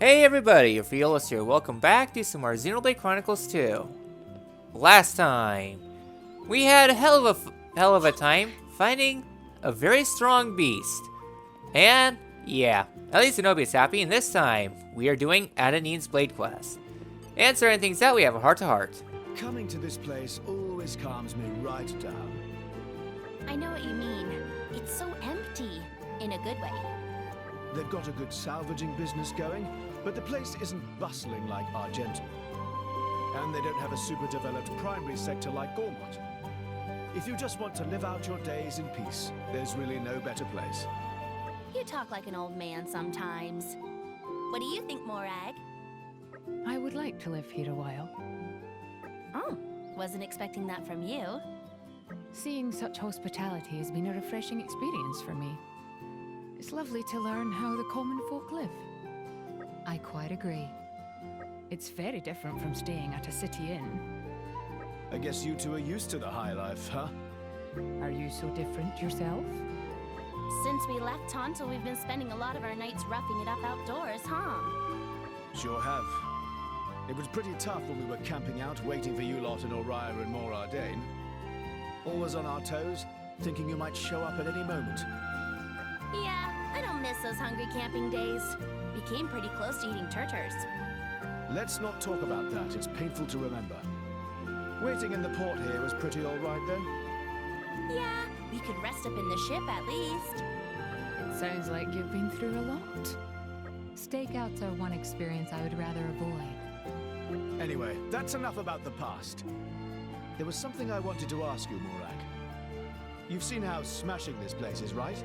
Hey everybody, Orpheolus here. Welcome back to some more Xenoblade Chronicles 2. Last time, we had a hell of a time finding a very strong beast. And yeah, at least Zenobia's happy, and this time, we are doing Adenine's Blade Quest. And certain things out, we have a heart-to-heart. Coming to this place always calms me right down. I know what you mean. It's so empty, in a good way. They've got a good salvaging business going, but the place isn't bustling like Argentum. And they don't have a super developed primary sector like Gormott. If you just want to live out your days in peace, there's really no better place. You talk like an old man sometimes. What do you think, Morag? I would like to live here a while. Oh, wasn't expecting that from you. Seeing such hospitality has been a refreshing experience for me. It's lovely to learn how the common folk live. I quite agree. It's very different from staying at a city inn. I guess you two are used to the high life, huh? Are you so different yourself? Since we left Tonto, we've been spending a lot of our nights roughing it up outdoors, huh? Sure have. It was pretty tough when we were camping out, waiting for you lot in Oriah and Mor Ardain. Always on our toes, thinking you might show up at any moment. Yeah, I don't miss those hungry camping days. We came pretty close to eating turters. Let's not talk about that, it's painful to remember. Waiting in the port here was pretty alright then? Yeah, we could rest up in the ship at least. It sounds like you've been through a lot. Stakeouts are one experience I would rather avoid. Anyway, that's enough about the past. There was something I wanted to ask you, Morag. You've seen how smashing this place is, right?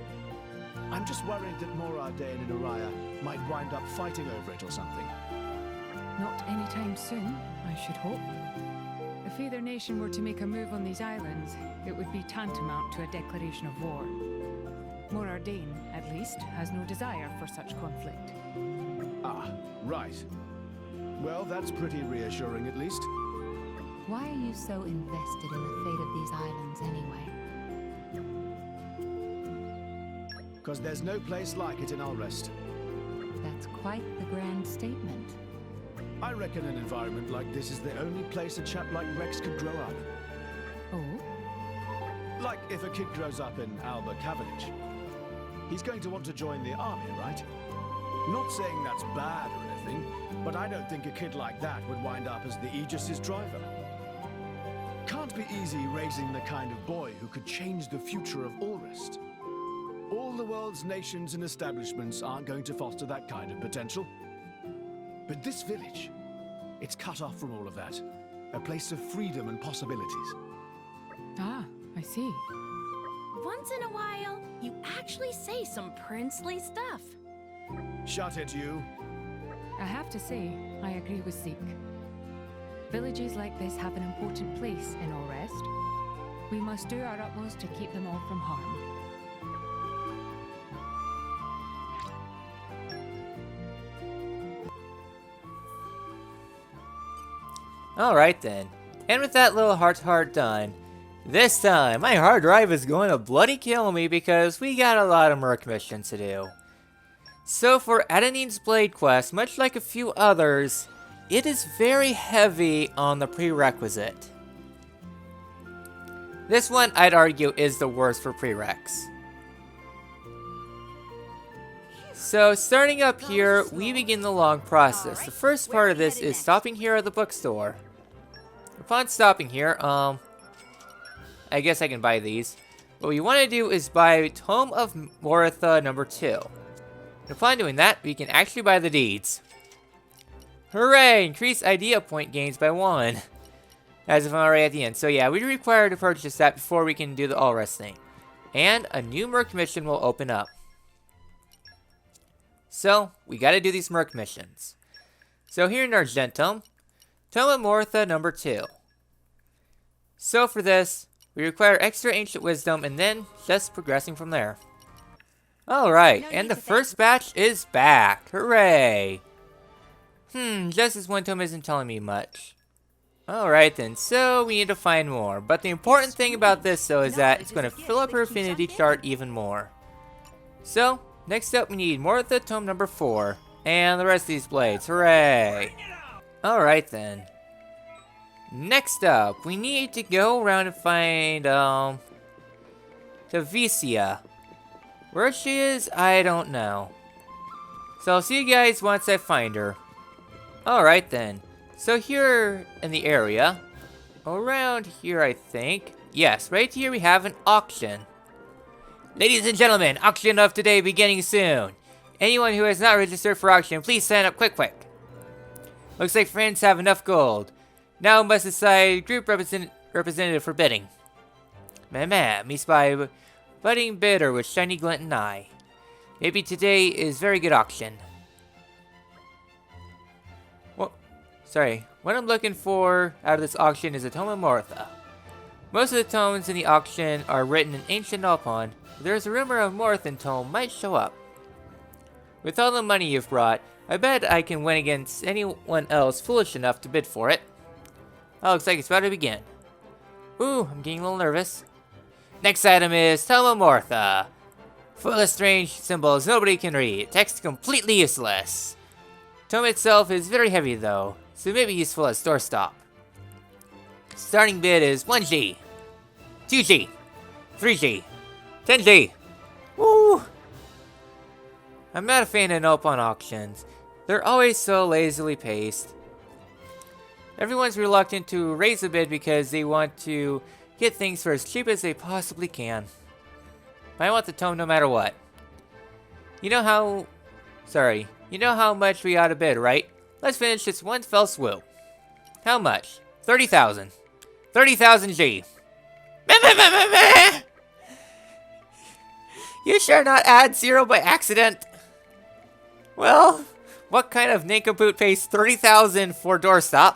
I'm just worried that Mor Ardain and Oriah might wind up fighting over it or something. Not anytime soon, I should hope. If either nation were to make a move on these islands, it would be tantamount to a declaration of war. Mor Ardain, at least, has no desire for such conflict. Ah, right. Well, that's pretty reassuring at least. Why are you so invested in the fate of these islands anyway? Because there's no place like it in Alrest. That's quite the grand statement. I reckon an environment like this is the only place a chap like Rex could grow up. Oh? Like if a kid grows up in Alba Cavendish. He's going to want to join the army, right? Not saying that's bad or anything, but I don't think a kid like that would wind up as the Aegis's driver. Can't be easy raising the kind of boy who could change the future of Alrest. All the world's nations and establishments aren't going to foster that kind of potential. But this village, it's cut off from all of that. A place of freedom and possibilities. Ah, I see. Once in a while, you actually say some princely stuff. Shut it, you. I have to say, I agree with Zeke. Villages like this have an important place in Orrest. We must do our utmost to keep them all from harm. Alright then. And with that little heart-to-heart done, this time my hard drive is going to bloody kill me because we got a lot of merc missions to do. So for Adenine's Blade Quest, much like a few others, it is very heavy on the prerequisite. This one, I'd argue, is the worst for prereqs. So starting up here, we begin the long process. The first part of this is stopping here at the bookstore. Upon stopping here, I guess I can buy these. What we want to do is buy Tome of Moritha number 2. And upon doing that, we can actually buy the deeds. Hooray! Increase idea point gains by 1. As if I'm already at the end. So yeah, we require to purchase that before we can do the all-rest thing. And a new merc mission will open up. So, we gotta do these merc missions. So here in Argentum, Tome of Moritha number 2. So for this, we require extra ancient wisdom and then just progressing from there. Alright, and the first batch is back. Hooray! Just this one tome isn't telling me much. Alright then, so we need to find more. But the important thing about this though is that it's going to fill up her affinity chart even more. So, next up we need Moritha Tome number 4. And the rest of these blades. Hooray! Alright then. Next up, we need to go around and find, Tavicia. Where she is, I don't know. So I'll see you guys once I find her. Alright then. So here in the area, around here I think, yes, right here we have an auction. Ladies and gentlemen, auction of today beginning soon. Anyone who has not registered for auction, please sign up quick. Looks like friends have enough gold. Now must decide group representative for bidding. Me spy budding bidder with shiny glinting eye. Maybe today is very good auction. Well, sorry. What I'm looking for out of this auction is a tome of Mortha. Most of the tomes in the auction are written in ancient Alpon. There's a rumor a Morthan tome might show up. With all the money you've brought, I bet I can win against anyone else foolish enough to bid for it. Oh, looks like it's about to begin. Ooh, I'm getting a little nervous. Next item is Tome of Mortha. Full of strange symbols nobody can read. Text completely useless. Tome itself is very heavy though, so maybe useful as doorstop. Starting bid is 1G, 2G, 3G, 10G. Woo! I'm not a fan of Nopon auctions. They're always so lazily paced. Everyone's reluctant to raise a bid because they want to get things for as cheap as they possibly can. But I want the tome no matter what. You know how much we ought to bid, right? Let's finish this one fell swoop. How much? 30,000. 30,000 G. You sure not add 0 by accident? Well, what kind of nincompoop pays 30,000 for doorstop?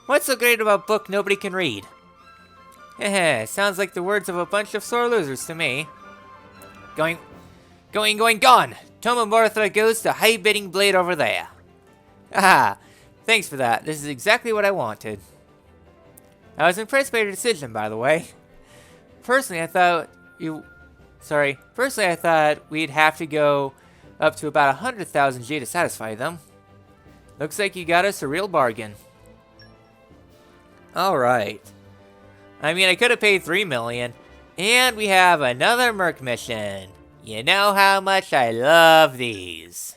What's so great about book nobody can read? Heh, sounds like the words of a bunch of sore losers to me. Gone! Tome of Mortha goes to high bidding blade over there. Haha, thanks for that. This is exactly what I wanted. I was impressed by your decision, by the way. Personally, I thought we'd have to go up to about 100,000 G to satisfy them. Looks like you got us a real bargain. Alright. I mean, I could have paid 3 million. And we have another Merc mission. You know how much I love these.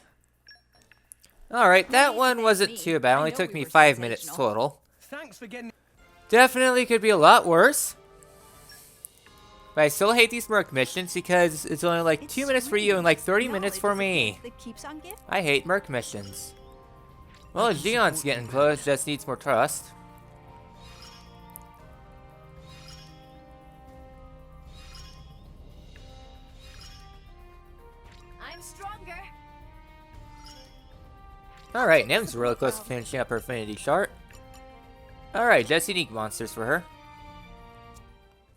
Alright, that one wasn't too bad. It only took me 5 minutes total. Thanks for getting. Definitely could be a lot worse. But I still hate these Merc missions because it's only like 2 minutes for you and like 30 minutes for me. I hate Merc missions. Well, Xion's getting close, just needs more trust. I'm stronger. Alright, Nem's really close to finishing up her Affinity chart. Alright, just unique monsters for her.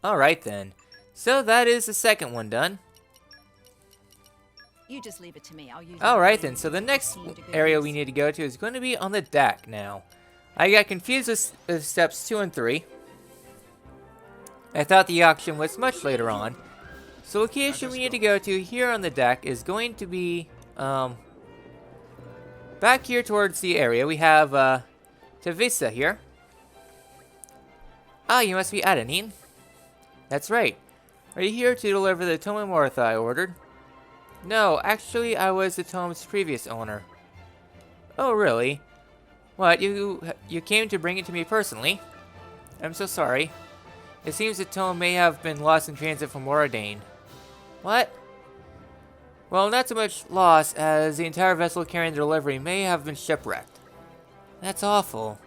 Alright then. So that is the second one done. You just leave it to me. I'll use Alright then, so the next area we need to go to is going to be on the deck now. I got confused with steps 2 and 3. I thought the auction was much later on. So the location we need to go to here on the deck is going to be, back here towards the area. We have, Tavicia here. Ah, you must be Adenine. That's right. Are you here to deliver the Tome of Mortha I ordered? No, actually I was the tome's previous owner. Oh, really? What, you came to bring it to me personally? I'm so sorry. It seems the tome may have been lost in transit from Adenine. What? Well, not so much lost as the entire vessel carrying the delivery may have been shipwrecked. That's awful.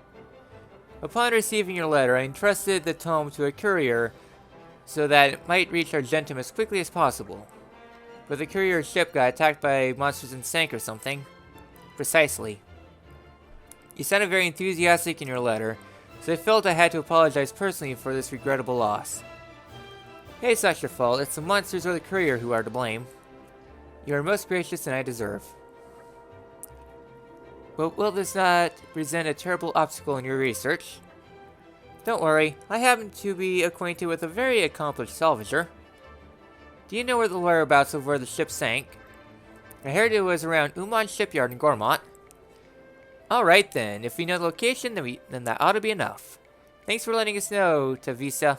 Upon receiving your letter, I entrusted the tome to a courier so that it might reach Argentum as quickly as possible. But the courier ship got attacked by monsters and sank or something. Precisely. You sounded very enthusiastic in your letter, so I felt I had to apologize personally for this regrettable loss. Hey, it's not your fault. It's the monsters or the courier who are to blame. You are most gracious than I deserve. But will this not present a terrible obstacle in your research? Don't worry, I happen to be acquainted with a very accomplished salvager. Do you know where the whereabouts of where the ship sank? I heard it was around Uman Shipyard in Gormont. Alright then, if we know the location, then that ought to be enough. Thanks for letting us know, Tavisa.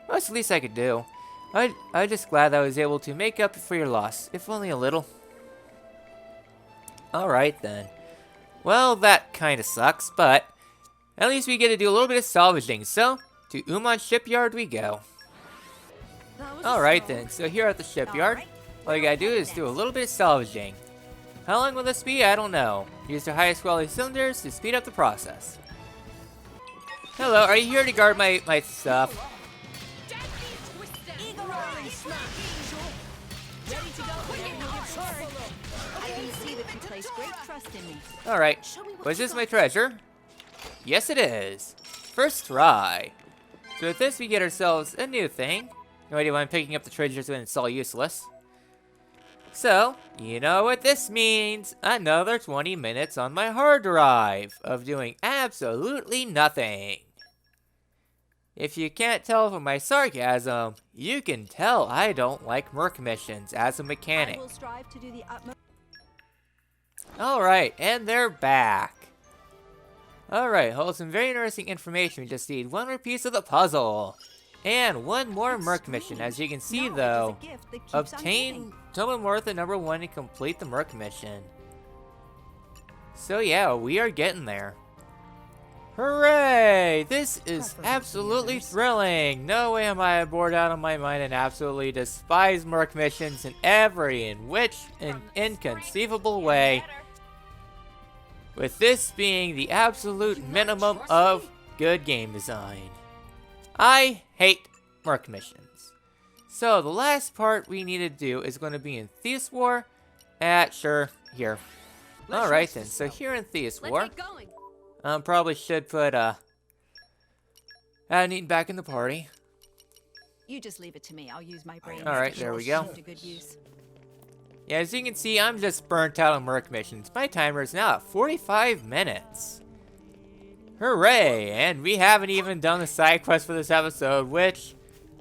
Well, that's the least I could do. I'm just glad I was able to make up for your loss, if only a little. Alright then. Well, that kinda sucks, but at least we get to do a little bit of salvaging, so to Uman Shipyard we go. Alright then, so here at the shipyard, all you gotta do is do a little bit of salvaging. How long will this be? I don't know. Use the highest quality cylinders to speed up the process. Hello, are you here to guard my stuff? Alright, was this my treasure? Yes it is. First try. So with this we get ourselves a new thing. No idea why I'm picking up the treasures when it's all useless. So, you know what this means. Another 20 minutes on my hard drive of doing absolutely nothing. If you can't tell from my sarcasm, you can tell I don't like merc missions as a mechanic. Alright, and they're back. Alright, hold some very interesting information. We just need one more piece of the puzzle. And one more merc mission. As you can see though, obtain Tomomortha number 1 and complete the merc mission. So yeah, we are getting there. Hooray! This is absolutely thrilling! No way am I bored out of my mind and absolutely despise merc missions in every inconceivable way. With this being the absolute minimum of good game design. I hate merc missions. So the last part we need to do is going to be in Thieves' War. Sure, here. Alright then, so here in Thieves' War, probably should put Adenine back in the party. You just leave it to me. I'll use my brain. Alright, there we go. To good use. Yeah, as you can see, I'm just burnt out on merc missions. My timer is now at 45 minutes. Hooray! And we haven't even done the side quest for this episode, which,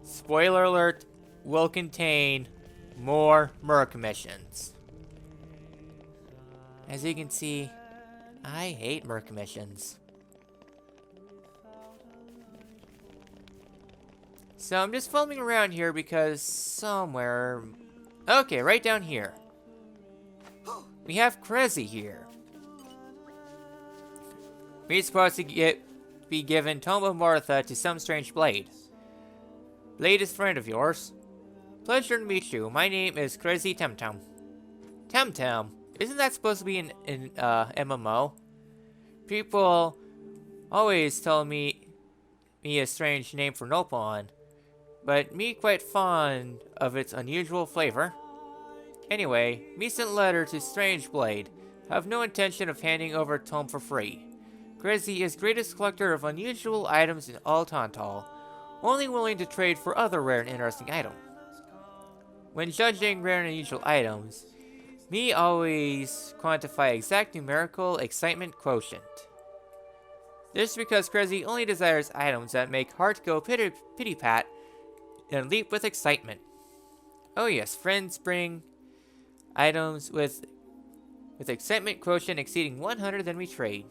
spoiler alert, will contain more merc missions. As you can see, I hate merc missions. So I'm just foaming around here because somewhere... Okay, right down here. We have Krezi here. We're supposed to be given Tomomortha to some strange blade. Latest friend of yours. Pleasure to meet you. My name is Krezi Temtem. Temtem? Isn't that supposed to be an MMO? People always tell me a strange name for Nopon, but me quite fond of its unusual flavor. Anyway, me sent letter to Strange Blade. Have no intention of handing over Tome for free. Krezi is greatest collector of unusual items in all Tantal, only willing to trade for other rare and interesting items. When judging rare and unusual items, me always quantify exact numerical excitement quotient. This is because Krezi only desires items that make heart go pity-pat and leap with excitement. Oh yes, friends bring items with excitement quotient exceeding 100, then we trade.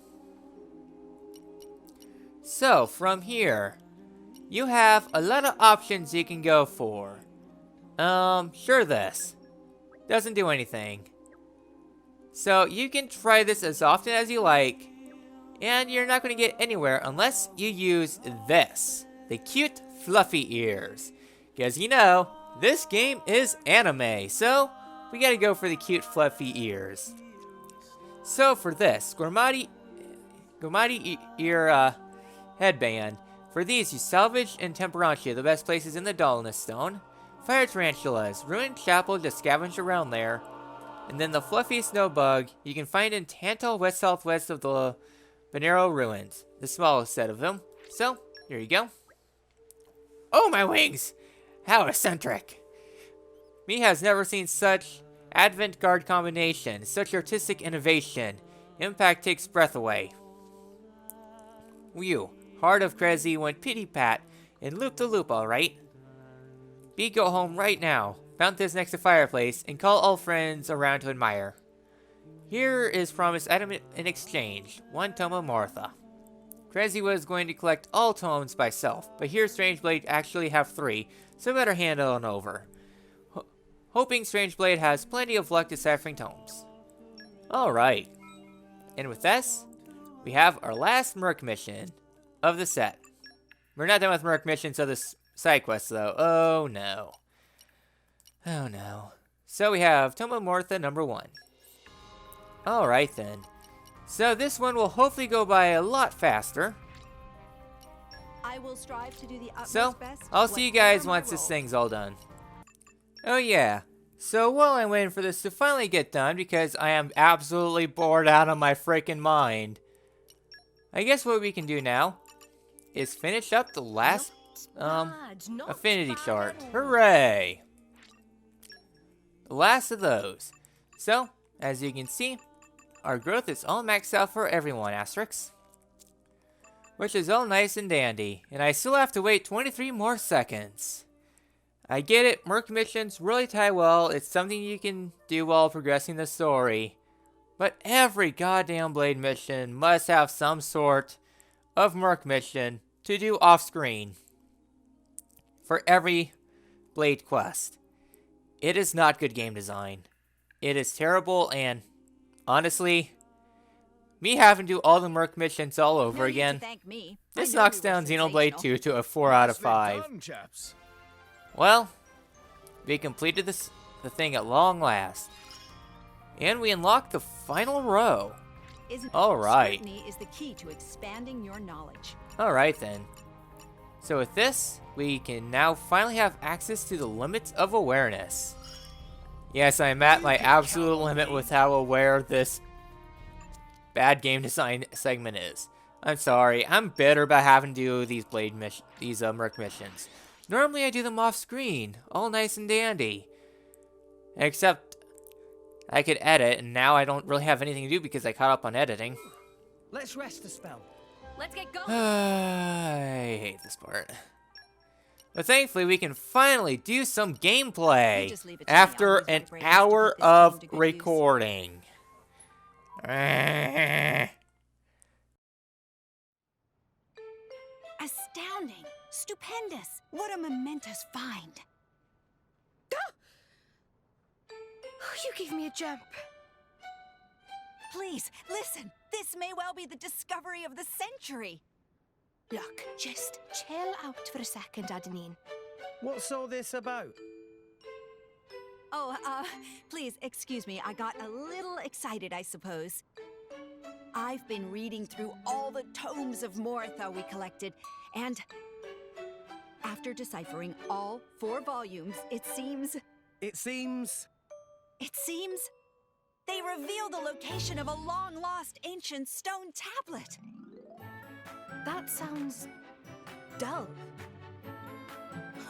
So, from here, you have a lot of options you can go for. Sure this. Doesn't do anything. So, you can try this as often as you like, and you're not going to get anywhere unless you use this. The cute, fluffy ears. Because, you know, this game is anime, so we gotta go for the cute, fluffy ears. So, for this, Gormati ear, headband. For these, you salvage and temperantia, the best places in the Dullness Stone. Fire tarantulas, ruined chapel, just scavenge around there. And then the fluffy snow bug you can find in Tantal, west-southwest of the Bonero ruins. The smallest set of them. So, here you go. Oh, my wings! How eccentric! Me has never seen such avant-garde combination, such artistic innovation. Impact takes breath away. You, Heart of Krezi went pity-pat and loop-the-loop, alright? Be go home right now. found this next to fireplace, and call all friends around to admire. Here is promised item in exchange, 1 tome of Martha. Crazy was going to collect all tomes by self, but here Strangeblade actually have 3, so better hand on over. Hoping Strangeblade has plenty of luck deciphering tomes. Alright, and with this, we have our last Merc mission of the set. We're not done with Merc missions of this side quest though. Oh no. Oh no. So we have Tome of Martha number 1. Alright then. So this one will hopefully go by a lot faster. I will strive to do the utmost So, best, I'll see you guys whatever my once this role. thing's all done. Oh yeah. So while I'm waiting for this to finally get done, because I am absolutely bored out of my freaking mind, I guess what we can do now is finish up the last affinity chart. Hooray! The last of those. So, as you can see, our growth is all maxed out for everyone, asterisks. Which is all nice and dandy, and I still have to wait 23 more seconds. I get it, Merc missions really tie well, it's something you can do while progressing the story. But every goddamn Blade mission must have some sort of Merc mission to do off-screen. For every Blade quest. It is not good game design. It is terrible, and honestly, me having to do all the Merc missions all over No need to Oh, again, thank me. this I know knocks you were down Xenoblade sensational. 2 to a 4 out of Nicely 5. done, chaps. Well, we completed the thing at long last. And we unlocked the final row. Isn't All right. Scrutiny is the key to expanding your knowledge. Alright then. So with this, we can now finally have access to the limits of awareness. Yes, I'm at my absolute limit with how aware this bad game design segment is. I'm sorry, I'm bitter about having to do these Merc missions. Normally I do them off screen, all nice and dandy. Except, I could edit, and now I don't really have anything to do because I caught up on editing. Let's rest a spell. Let's get going. I hate this part. But thankfully, we can finally do some gameplay You just leave it to me, I'll after use my an brains to hour put this game of to good use. recording. Astounding! Stupendous! What a momentous find! You gave me a jump. Please, listen! This may well be the discovery of the century! Look, just chill out for a second, Adenine. What's all this about? Oh, please, excuse me. I got a little excited, I suppose. I've been reading through all the tomes of Moritha we collected, and after deciphering all 4 volumes, it seems they reveal the location of a long-lost ancient stone tablet. That sounds dull.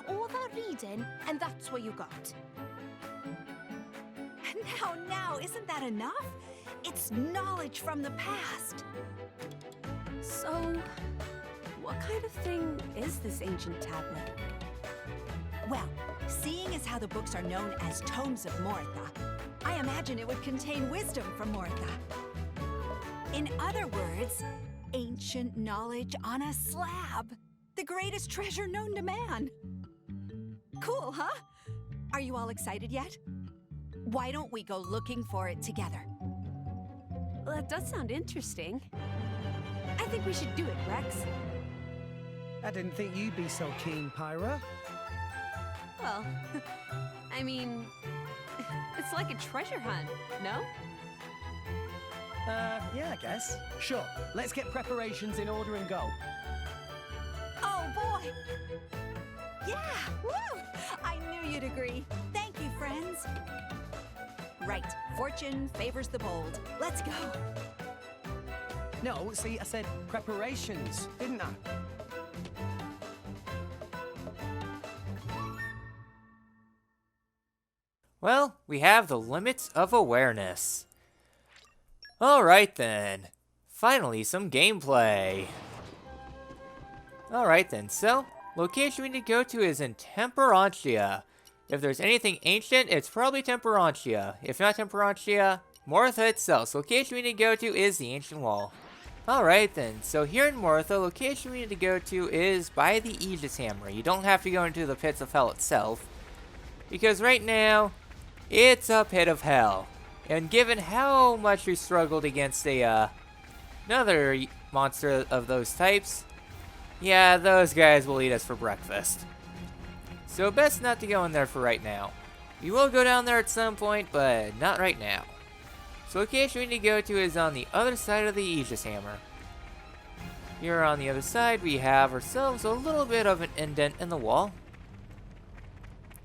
All that reading, and that's what you got. Now, isn't that enough? It's knowledge from the past. So, what kind of thing is this ancient tablet? Well, seeing as how the books are known as tomes of Moritha, I imagine it would contain wisdom from Moritha. In other words, ancient knowledge on a slab. The greatest treasure known to man. Cool, huh? Are you all excited yet? Why don't we go looking for it together? Well, that does sound interesting. I think we should do it, Rex. I didn't think you'd be so keen, Pyra. Well, I mean, it's like a treasure hunt, no? Yeah, I guess. Sure. Let's get preparations in order and go. Oh, boy! Yeah! Woo! I knew you'd agree. Thank you, friends. Right. Fortune favors the bold. Let's go. No, see, I said preparations, didn't I? Well, we have the limits of awareness. Alright then. Finally, some gameplay. Alright then, so, location we need to go to is in Temperantia. If there's anything ancient, it's probably Temperantia. If not Temperantia, Mortha itself. So location we need to go to is the Ancient Wall. Alright then, so here in Mortha, location we need to go to is by the Aegis Hammer. You don't have to go into the pits of hell itself, because right now, it's a pit of hell. And given how much we struggled against another monster of those types, yeah, those guys will eat us for breakfast. So best not to go in there for right now. We will go down there at some point, but not right now. So location we need to go to is on the other side of the Aegis Hammer. Here on the other side, we have ourselves a little bit of an indent in the wall.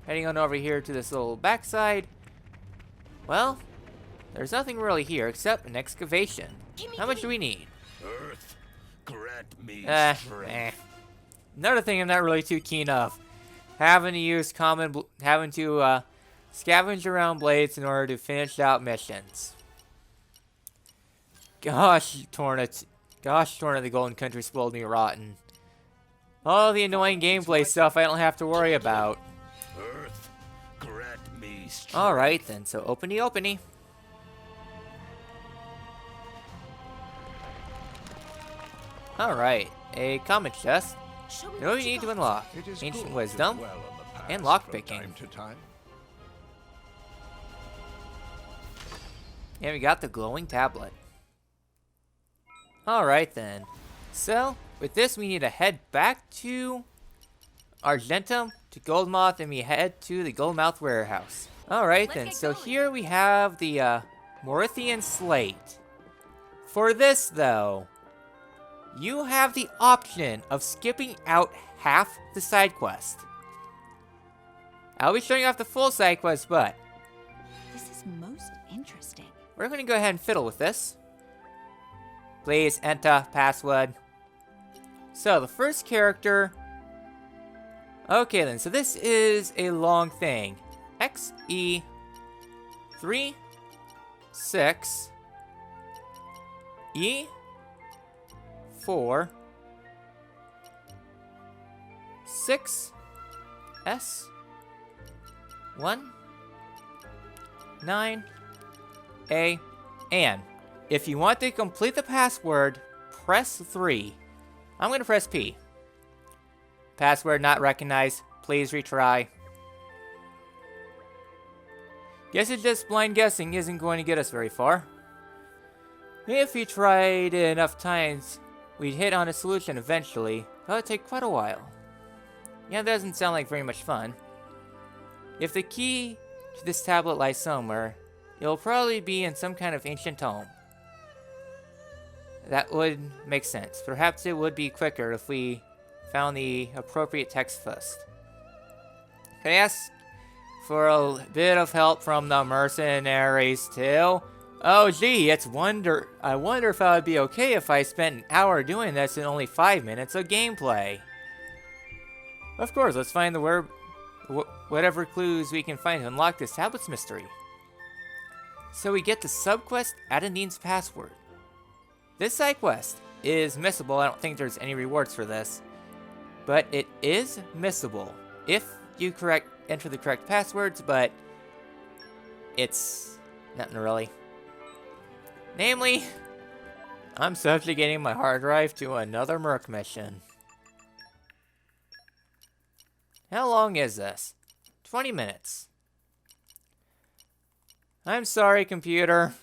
Heading on over here to this little backside. Well, there's nothing really here except an excavation. How much do we need? Earth, grant me strength. Another thing I'm not really too keen of. Having to use scavenge around blades in order to finish out missions. Gosh darn it, the Golden Country spoiled me rotten. All the annoying gameplay stuff I don't have to worry about. Earth, grant me strength. Alright then, so openy. Alright, a common chest. What do we need to unlock? Ancient Wisdom and lockpicking. And we got the glowing tablet. Alright then. So, with this we need to head back to Argentum, to Goldmoth, and we head to the Goldmouth warehouse. Alright then, so here we have the Morithian Slate. For this though, you have the option of skipping out half the side quest. I'll be showing off the full side quest, but This is most interesting. we're going to go ahead and fiddle with this. Please enter password. So the first character. Okay then, so this is a long thing. XE 3 6 E 4 6 S 1 9 A and if you want to complete the password, press 3. I'm going to press P. Password not recognized. Please retry. Guess it's just blind guessing isn't going to get us very far. If we tried it enough times, we'd hit on a solution eventually. That would take quite a while. Yeah, that doesn't sound like very much fun. If the key to this tablet lies somewhere, it'll probably be in some kind of ancient tome. That would make sense. Perhaps it would be quicker if we found the appropriate text first. Can I ask for a bit of help from the mercenaries too? Oh gee, I wonder if I would be okay if I spent an hour doing this in only 5 minutes of gameplay. Of course, let's find the whatever clues we can find to unlock this tablet's mystery. So we get the subquest Adenine's password. This side quest is missable. I don't think there's any rewards for this. But it is missable if you enter the correct passwords, but it's nothing really. Namely, I'm subjugating my hard drive to another Merc mission. How long is this? 20 minutes. I'm sorry, computer.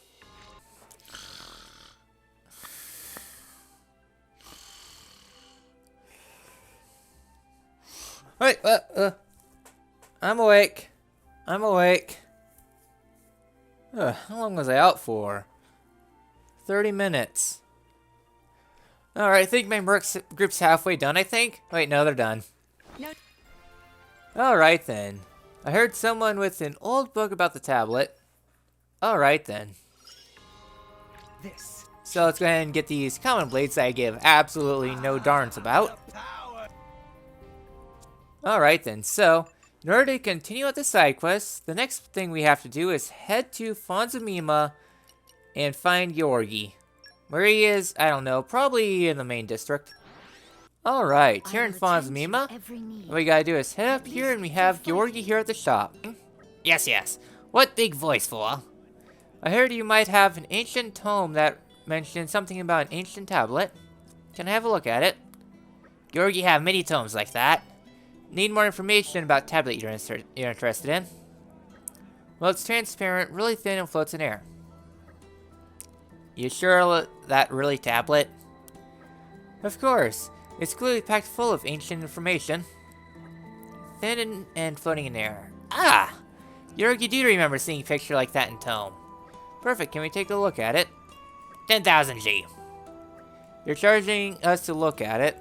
Wait, I'm awake. I'm awake. How long was I out for? 30 minutes. Alright, I think my Merc group's halfway done, I think. Wait, no, they're done. No. Alright then. I heard someone with an old book about the tablet. Alright then. This. So let's go ahead and get these common blades that I give absolutely no darns about. Alright then, so in order to continue with the side quests, the next thing we have to do is head to Fonzamima and find Yorgi. Where he is, I don't know, probably in the main district. Alright, I here in will attend to Mima, every need. all we gotta do is head up here and we have Georgi here at the shop. Yes, yes. What big voice for? I heard you might have an ancient tome that mentioned something about an ancient tablet. Can I have a look at it? Georgi have many tomes like that. Need more information about tablet you're interested in? Well, it's transparent, really thin, and floats in air. You sure that really tablet? Of course. It's clearly packed full of ancient information. Thin and floating in air. Ah! Georgi do remember seeing a picture like that in tome. Perfect, can we take a look at it? 10,000 G. You're charging us to look at it.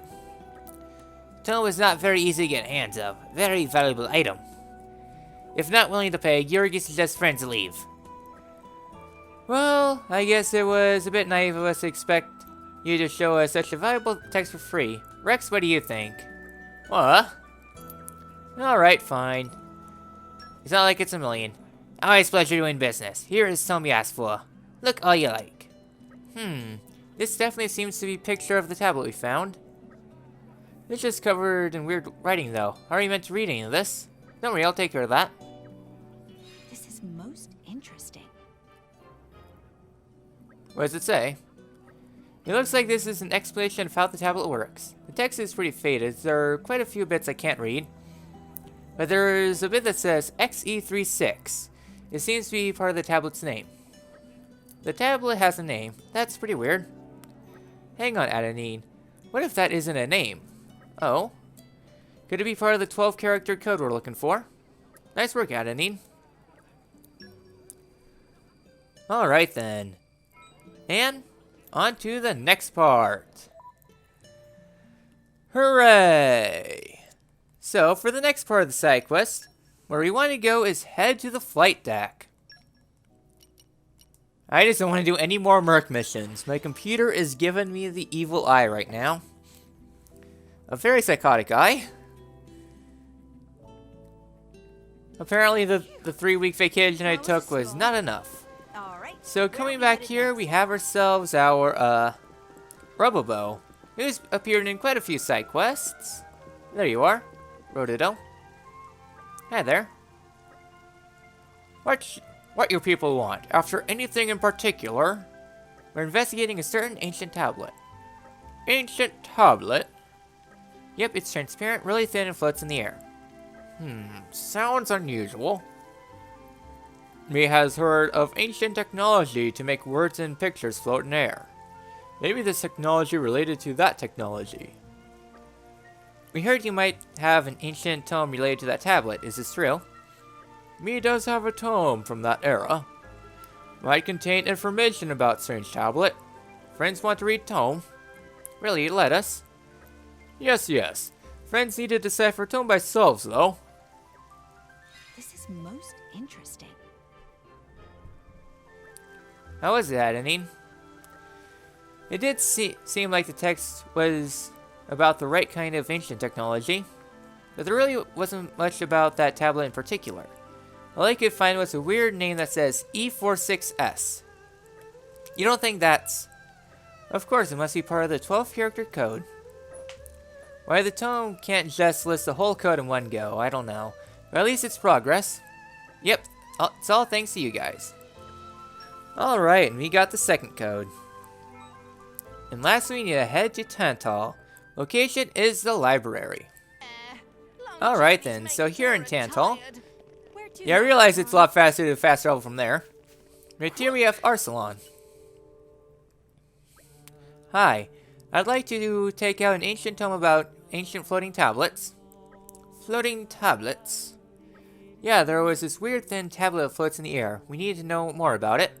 Tome is not very easy to get hands of. Very valuable item. If not willing to pay, Georgi suggests friends leave. Well, I guess it was a bit naive of us to expect you to show us such a valuable text for free. Rex, what do you think? What? Alright, fine. It's not like it's a million. Always a pleasure doing business. Here is some you asked for. Look all you like. This definitely seems to be a picture of the tablet we found. It's just covered in weird writing though. How are you meant to read any of this? Don't worry, I'll take care of that. This is most interesting. What does it say? It looks like this is an explanation of how the tablet works. The text is pretty faded, there are quite a few bits I can't read. But there's a bit that says XE36. It seems to be part of the tablet's name. The tablet has a name. That's pretty weird. Hang on, Adenine. What if that isn't a name? Oh? Could it be part of the 12-character code we're looking for? Nice work, Adenine. Alright then. And on to the next part. Hooray! So, for the next part of the side quest, where we want to go is head to the flight deck. I just don't want to do any more Merc missions. My computer is giving me the evil eye right now. A very psychotic eye. Apparently the 3-week vacation I took was not enough. All right. So coming back here, we have ourselves our, Robobo, who's appeared in quite a few side quests. There you are, Rodito. Hi there. What your people want? After anything in particular, we're investigating a certain ancient tablet. Ancient tablet? Yep, it's transparent, really thin, and floats in the air. Sounds unusual. Me has heard of ancient technology to make words and pictures float in air. Maybe this technology related to that technology. We heard you might have an ancient tome related to that tablet. Is this true? Me does have a tome from that era. Might contain information about strange tablet. Friends want to read tome? Really, let us? Yes, yes. Friends need to decipher tome by selves, though. This is most interesting. How was it, Adenine? It did seem like the text was about the right kind of ancient technology, but there really wasn't much about that tablet in particular. All I could find was a weird name that says E46S. You don't think that's... Of course, it must be part of the 12-character code. Why the tome can't just list the whole code in one go, I don't know. But at least it's progress. Yep, it's all thanks to you guys. Alright, and we got the second code. And lastly, we need to head to Tantal. Location is the library. Alright then, so here in Tantal. Yeah, I realize it's a lot faster to fast travel from there. Right here we have Arcelon. Hi, I'd like to take out an ancient tome about ancient floating tablets. Floating tablets? Yeah, there was this weird thin tablet that floats in the air. We need to know more about it.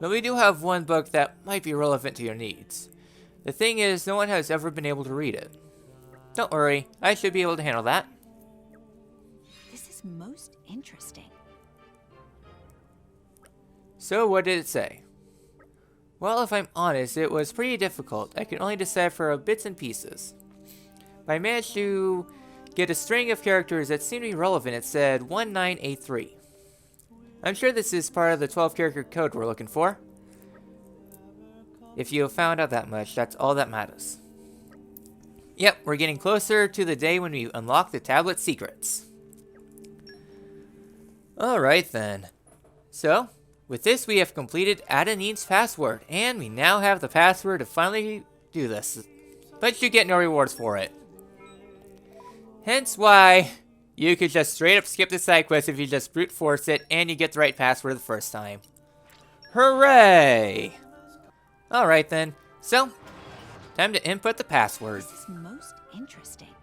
But we do have one book that might be relevant to your needs. The thing is, no one has ever been able to read it. Don't worry, I should be able to handle that. This is most interesting. So, what did it say? Well, if I'm honest, it was pretty difficult. I could only decipher bits and pieces. But I managed to get a string of characters that seemed to be relevant. It said 1983. I'm sure this is part of the 12-character code we're looking for. If you have found out that much, that's all that matters. Yep, we're getting closer to the day when we unlock the tablet secrets. Alright then. So, with this we have completed Adenine's password, and we now have the password to finally do this. But you get no rewards for it. Hence why you could just straight up skip the side quest if you just brute force it and you get the right password the first time. Hooray! Alright then, so, time to input the password. This is most interesting.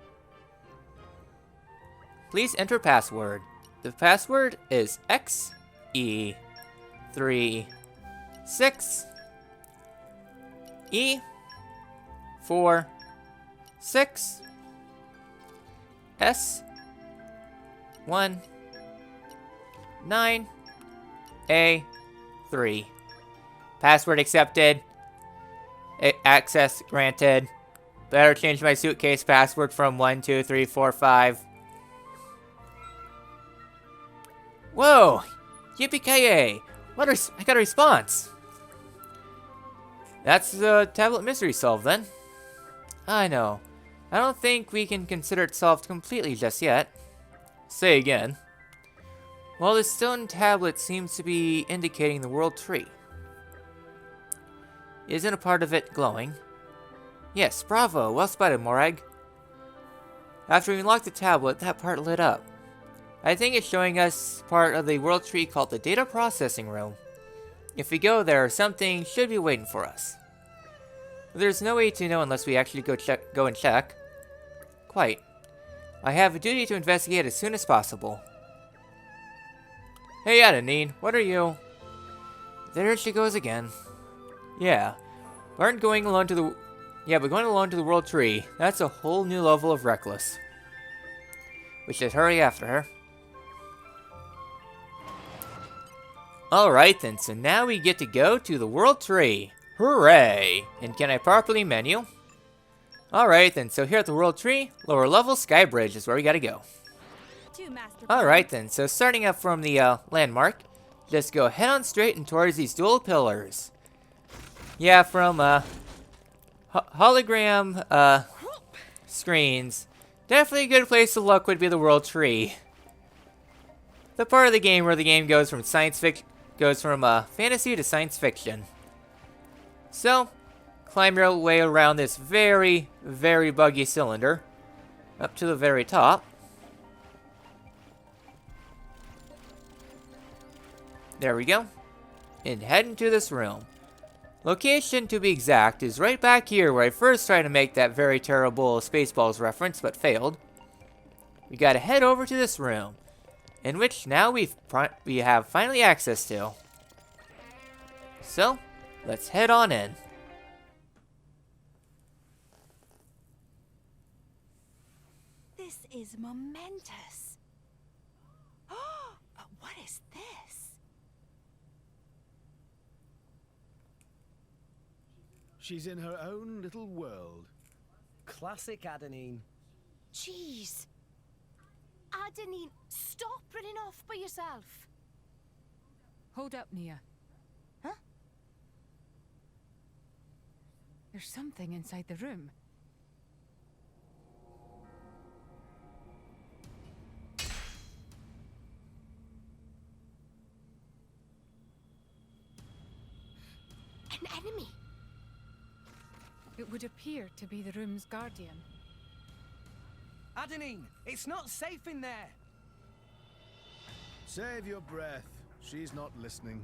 Please enter password. The password is XE36 E46 S19A3. Password accepted. Access granted. Better change my suitcase password from 1, 2, 3, 4, 5. Whoa! Yippee-ki-yay! I got a response! That's the tablet mystery solved then. I know. I don't think we can consider it solved completely just yet. Say again. Well, the stone tablet seems to be indicating the world tree. Isn't a part of it glowing? Yes, bravo! Well spotted, Morag. After we unlocked the tablet, that part lit up. I think it's showing us part of the world tree called the data processing room. If we go there, something should be waiting for us. But there's no way to know unless we actually go and check. Quite. I have a duty to investigate as soon as possible. Hey Adenine, what are you? There she goes again. Yeah. But going alone to the world tree. That's a whole new level of reckless. We should hurry after her. Alright then, so now we get to go to the world tree. Hooray! And can I properly menu? Alright then, so here at the world tree, lower level sky bridge is where we gotta go. Alright then, so starting up from the landmark, just go head on straight and towards these dual pillars. Yeah, from hologram screens, definitely a good place to look would be the world tree. The part of the game where the game goes from fantasy to science fiction. So, climb your way around this very, very buggy cylinder up to the very top. There we go. And head into this room. Location, to be exact, is right back here where I first tried to make that very terrible Spaceballs reference, but failed. We gotta head over to this room, in which now we have finally access to. So, let's head on in. This is momentous. But what is this? She's in her own little world. Classic Adenine. Jeez. Adenine, stop running off by yourself. Hold up, Nia. Huh? There's something inside the room. An enemy. It would appear to be the room's guardian. Adenine, it's not safe in there. Save your breath. She's not listening.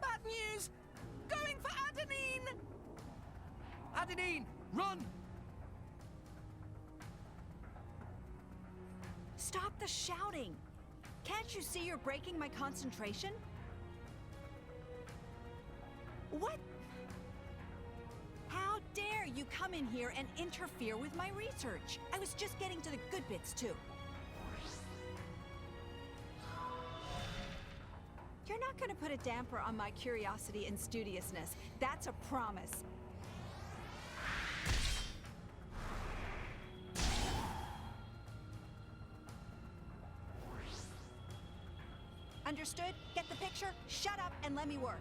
Bad news! Going for Adenine! Adenine, run! Stop the shouting! Can't you see you're breaking my concentration? What? How dare you come in here and interfere with my research? I was just getting to the good bits, too. You're not gonna put a damper on my curiosity and studiousness. That's a promise. Understood? Get the picture? Shut up and let me work.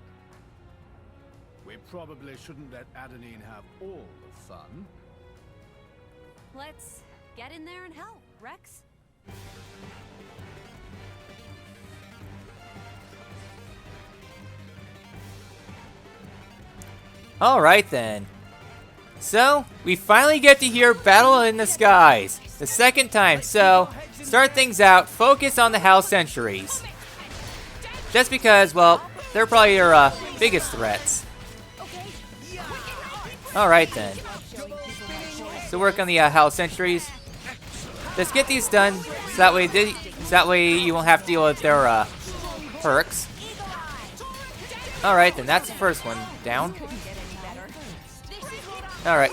We probably shouldn't let Adenine have all the fun. Let's get in there and help, Rex. Alright then. So, we finally get to hear Battle in the Skies. The second time, so start things out, focus on the Hal Centuries. Just because, well, they're probably your biggest threats. Alright then. So work on the Hal Centuries. Let's get these done, so that way you won't have to deal with their perks. Alright then, that's the first one down. Alright,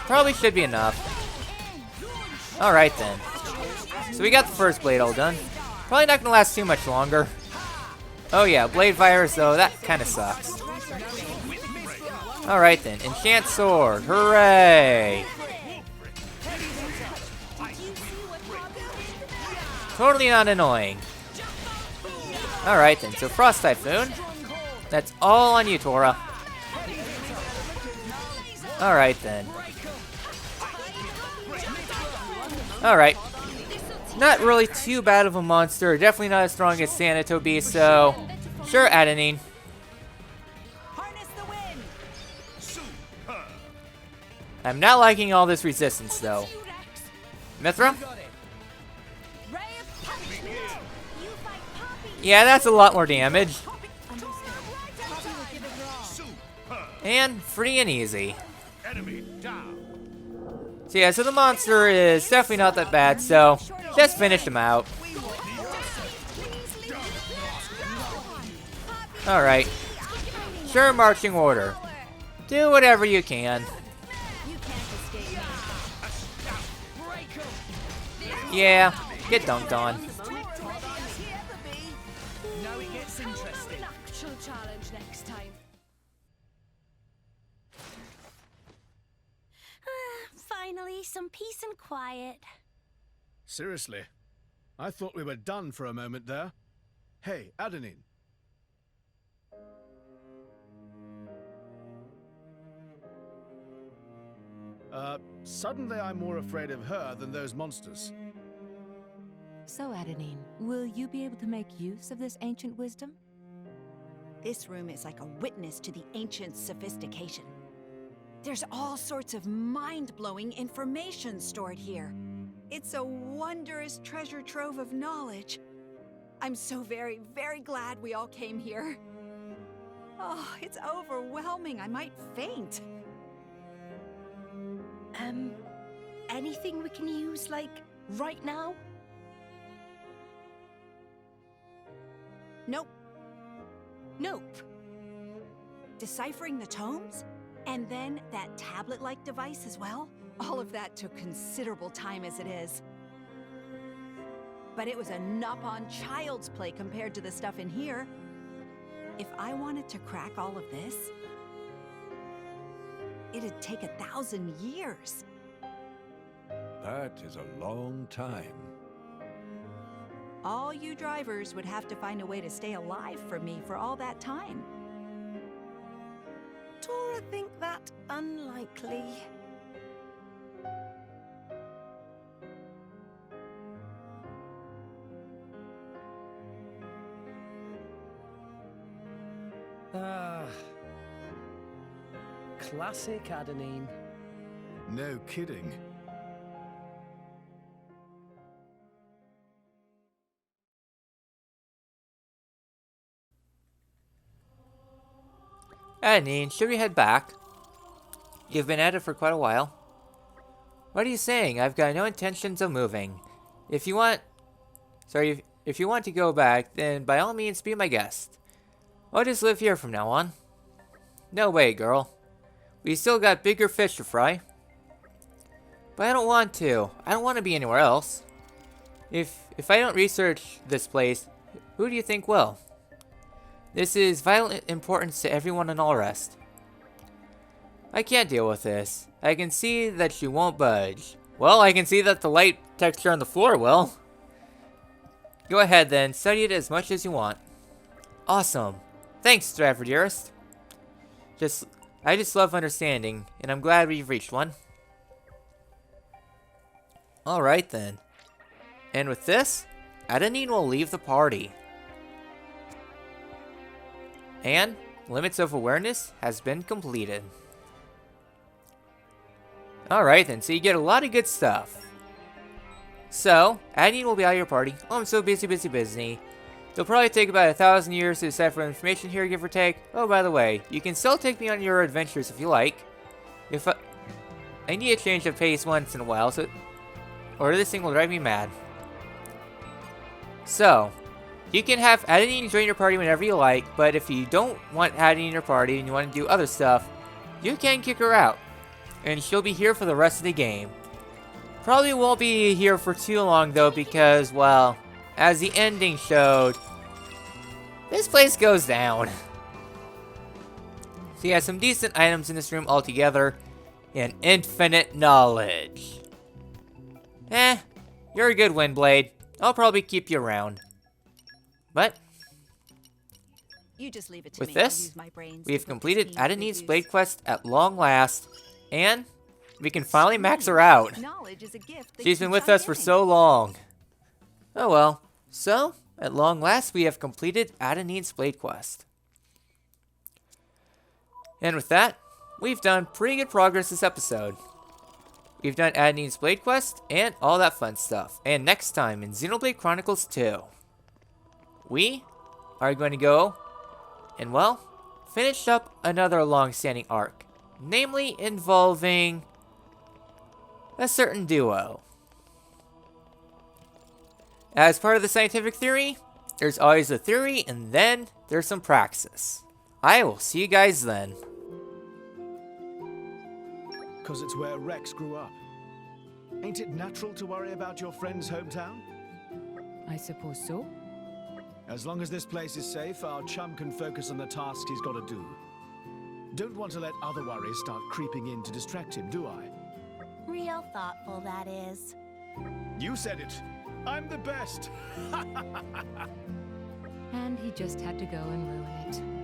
probably should be enough. Alright then. So we got the first blade all done. Probably not gonna last too much longer. Oh yeah, blade virus though, that kinda sucks. Alright then, enchant sword, hooray! Totally not annoying. Alright then, so Frost Typhoon. That's all on you, Tora. Alright then. Alright. Not really too bad of a monster. Definitely not as strong as Sanatobi, so sure, Adenine. Harness the wind. I'm not liking all this resistance though. Mithra? Yeah, that's a lot more damage. And free and easy. So yeah, so the monster is definitely not that bad, so just finish him out. Alright. Sure, marching order. Do whatever you can. Yeah, get dunked on. Finally, some peace and quiet. Seriously? I thought we were done for a moment there. Hey, Adenine. Suddenly I'm more afraid of her than those monsters. So, Adenine, will you be able to make use of this ancient wisdom? This room is like a witness to the ancient sophistication. There's all sorts of mind-blowing information stored here. It's a wondrous treasure trove of knowledge. I'm so very, very glad we all came here. Oh, it's overwhelming. I might faint. Anything we can use, like, right now? Nope. Nope. Deciphering the tomes? And then that tablet-like device as well? All of that took considerable time as it is. But it was a nup on child's play compared to the stuff in here. If I wanted to crack all of this, it'd take 1,000 years. That is a long time. All you drivers would have to find a way to stay alive for me for all that time. Tora think that unlikely. Classic Adenine. No kidding. Adenine, should we head back? You've been at it for quite a while. What are you saying? I've got no intentions of moving. If you want to go back, then by all means be my guest. I'll just live here from now on. No way, girl. We still got bigger fish to fry. But I don't want to. I don't want to be anywhere else. If I don't research this place, who do you think will? This is vital importance to everyone and all rest. I can't deal with this. I can see that she won't budge. Well, I can see that the light texture on the floor will. Go ahead then, study it as much as you want. Awesome. Thanks, Stratford dearest. Just I just love understanding, and I'm glad we've reached one. Alright then. And with this, Adenine will leave the party. And Limits of Awareness has been completed. Alright then, so you get a lot of good stuff. So, Adenine will be out of your party. Oh, I'm so busy. It'll probably take about 1,000 years to decipher information here, give or take. Oh, by the way, you can still take me on your adventures if you like. If I need a change of pace once in a while, or this thing will drive me mad. So, you can have Adenine join your party whenever you like, but if you don't want Adenine in your party and you want to do other stuff, you can kick her out. And she'll be here for the rest of the game. Probably won't be here for too long though, because, well, as the ending showed, this place goes down. So you have some decent items in this room altogether, and infinite knowledge. You're a good Windblade. I'll probably keep you around. But, You just leave it to with me. this, we've completed Adenine's Blade Quest at long last, and we can finally max her out. Knowledge is a gift that She's been keeps with on us for giving. so long. Oh well. So, at long last, we have completed Adenine's Blade Quest. And with that, we've done pretty good progress this episode. We've done Adenine's Blade Quest and all that fun stuff. And next time in Xenoblade Chronicles 2, we are going to go and, well, finish up another long-standing arc. Namely involving a certain duo. As part of the scientific theory, there's always a theory and then there's some praxis. I will see you guys then. Because it's where Rex grew up. Ain't it natural to worry about your friend's hometown? I suppose so. As long as this place is safe, our chum can focus on the tasks he's got to do. Don't want to let other worries start creeping in to distract him, do I? Real thoughtful, that is. You said it. I'm the best. And he just had to go and ruin it.